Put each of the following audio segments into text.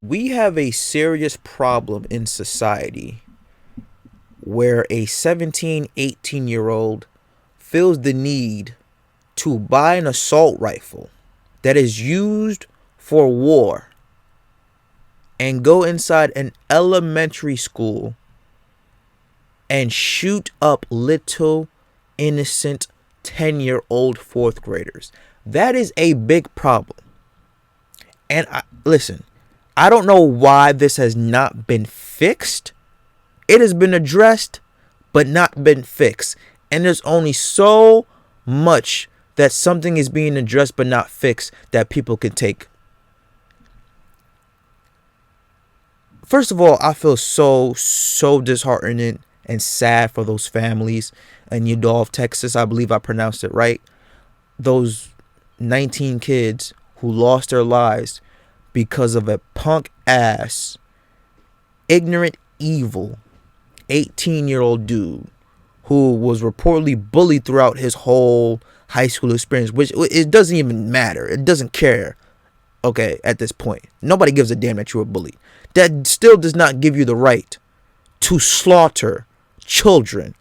We have a serious problem in society where a 17, 18-year-old feels the need to buy an assault rifle that is used for war and go inside an elementary school and shoot up little innocent 10-year-old fourth graders. That is a big problem. And listen, I don't know why this has not been fixed. It has been addressed, but not been fixed. And there's only so much that something is being addressed but not fixed that people can take. First of all, I feel so disheartened and sad for those families in Udolph, Texas. I believe I pronounced it right. Those 19 kids who lost their lives because of a punk ass, ignorant, evil 18-year-old dude who was reportedly bullied throughout his whole high school experience, which it doesn't even matter. It doesn't care. Okay, at this point, nobody gives a damn that you were bullied. That still does not give you the right to slaughter children.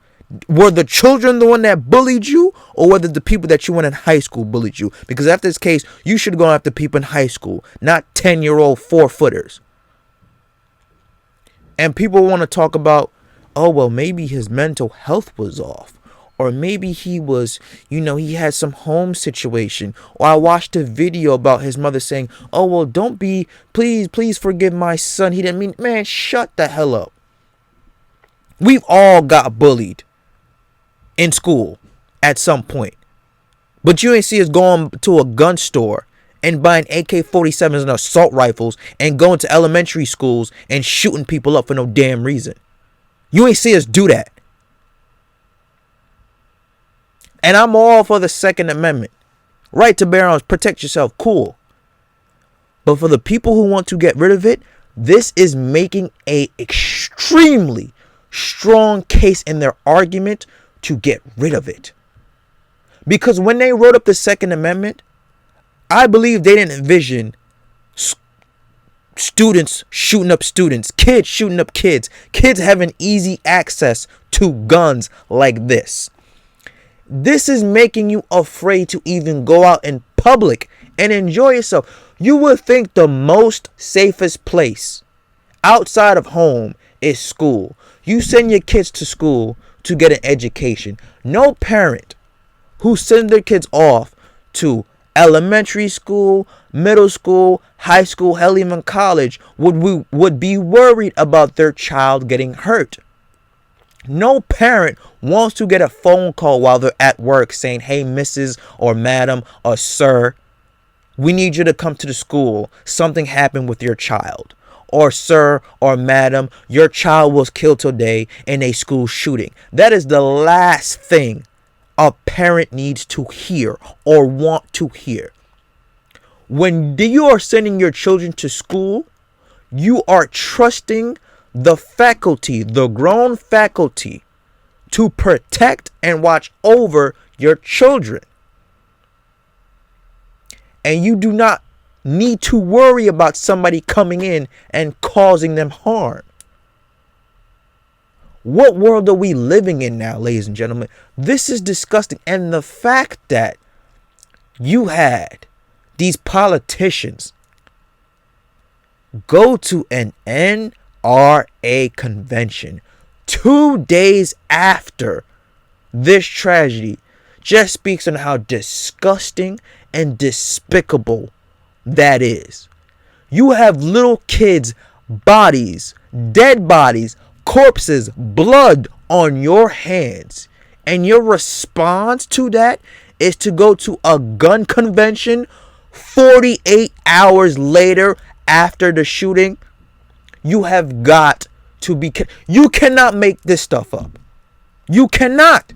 Were the children the one that bullied you, or whether the people that you went in high school bullied you? Because after this case, you should go after people in high school, not 10-year-old 4-footers. And people want to talk about, oh, well, maybe his mental health was off. Or maybe he was, he had some home situation. Or I watched a video about his mother saying, oh, well, please forgive my son. He didn't mean, man, shut the hell up. We've all got bullied in school at some point. But you ain't see us going to a gun store and buying AK-47s and assault rifles and going to elementary schools and shooting people up for no damn reason. You ain't see us do that. And I'm all for the Second Amendment. Right to bear arms, protect yourself, cool. But for the people who want to get rid of it, this is making a extremely strong case in their argument to get rid of it. Because when they wrote up the Second Amendment, I believe they didn't envision students shooting up students, kids shooting up kids, kids having easy access to guns like this. This is making you afraid to even go out in public and enjoy yourself. You would think the most safest place outside of home is school. You send your kids to school to get an education. No parent who sends their kids off to elementary school, middle school, high school, hell, even college would be worried about their child getting hurt. No parent wants to get a phone call while they're at work saying, hey, Mrs. or Madam or Sir, we need you to come to the school. Something happened with your child. Or Sir or Madam, your child was killed today in a school shooting. That is the last thing a parent needs to hear or want to hear. When you are sending your children to school, you are trusting the faculty, the grown faculty, to protect and watch over your children. And you do not need to worry about somebody coming in and causing them harm. What world are we living in now, ladies and gentlemen? This is disgusting. And the fact that you had these politicians go to an NRA convention 2 days after this tragedy just speaks on how disgusting and despicable that is. You have little kids' bodies, dead bodies, corpses, blood on your hands. And your response to that is to go to a gun convention 48 hours later after the shooting. You have got to be... You cannot make this stuff up. You cannot.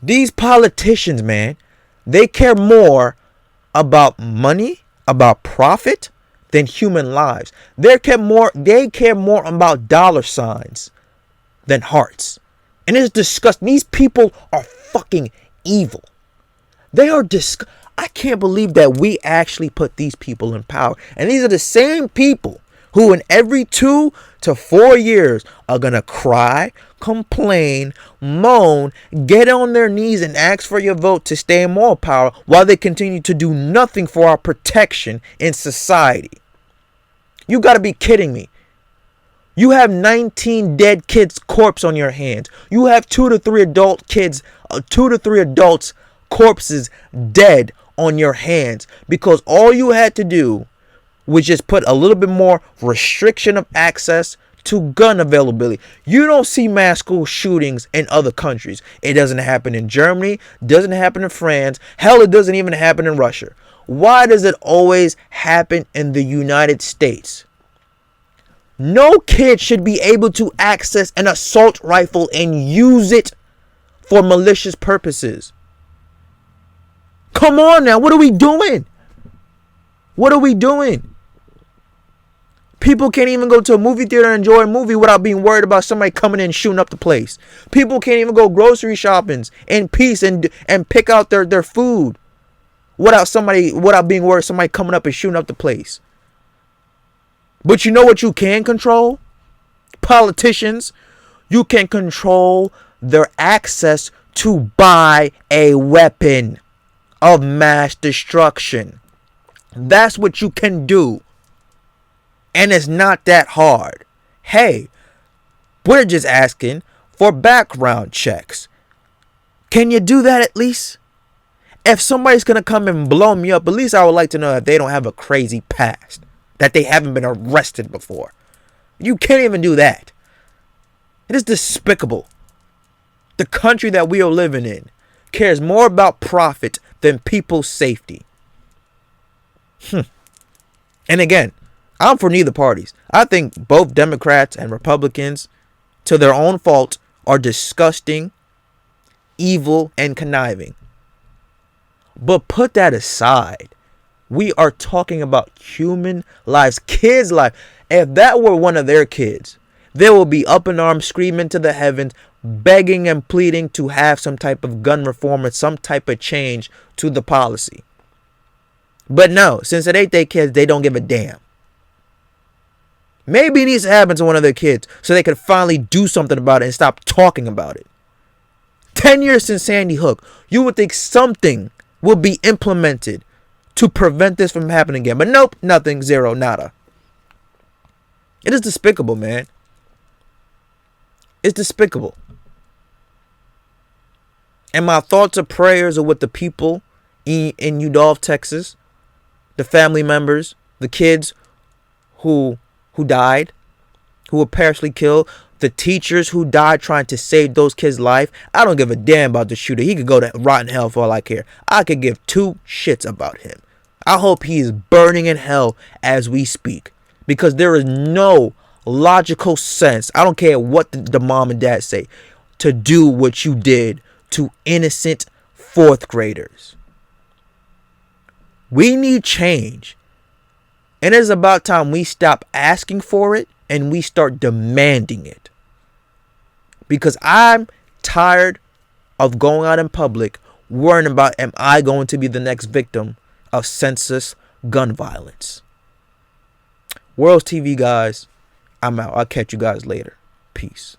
These politicians, man, they care more about money, about profit, than human lives. They care more about dollar signs than hearts. And it's disgusting. These people are fucking evil. They are I can't believe that we actually put these people in power. And these are the same people who in every 2 to 4 years are going to cry, complain, moan, get on their knees and ask for your vote to stay in more power while they continue to do nothing for our protection in society. You got to be kidding me. You have 19 dead kids' corpse on your hands. You have 2 to 3 adults' corpses dead on your hands because all you had to do was just put a little bit more restriction of access to gun availability. You don't see mass school shootings in other countries. It doesn't happen in Germany, doesn't happen in France. Hell, it doesn't even happen in Russia. Why does it always happen in the United States? No kid should be able to access an assault rifle and use it for malicious purposes. Come on now, what are we doing? What are we doing? People can't even go to a movie theater and enjoy a movie without being worried about somebody coming in and shooting up the place. People can't even go grocery shopping in peace and pick out their food without being worried somebody coming up and shooting up the place. But you know what you can control? Politicians. You can control their access to buy a weapon of mass destruction. That's what you can do. And it's not that hard. Hey, we're just asking for background checks. Can you do that at least? If somebody's going to come and blow me up, at least I would like to know if they don't have a crazy past. That they haven't been arrested before. You can't even do that. It is despicable. The country that we are living in cares more about profit than people's safety. And again, I'm for neither parties. I think both Democrats and Republicans, to their own fault, are disgusting, evil, and conniving. But put that aside. We are talking about human lives, kids' lives. If that were one of their kids, they will be up in arms, screaming to the heavens, begging and pleading to have some type of gun reform or some type of change to the policy. But no, since it ain't their kids, they don't give a damn. Maybe it needs to happen to one of their kids so they could finally do something about it and stop talking about it. 10 years since Sandy Hook, you would think something will be implemented to prevent this from happening again. But nope, nothing, zero, nada. It is despicable, man. It's despicable. And my thoughts and prayers are with the people in Udolph, Texas. The family members, the kids who died, who were partially killed. The teachers who died trying to save those kids' life. I don't give a damn about the shooter. He could go to rotten hell for all I care. I could give 2 shits about him. I hope he is burning in hell as we speak. Because there is no logical sense, I don't care what the mom and dad say, to do what you did to innocent 4th graders. We need change. And it's about time we stop asking for it and we start demanding it. Because I'm tired of going out in public worrying about, am I going to be the next victim of senseless gun violence? World's TV, guys. I'm out. I'll catch you guys later. Peace.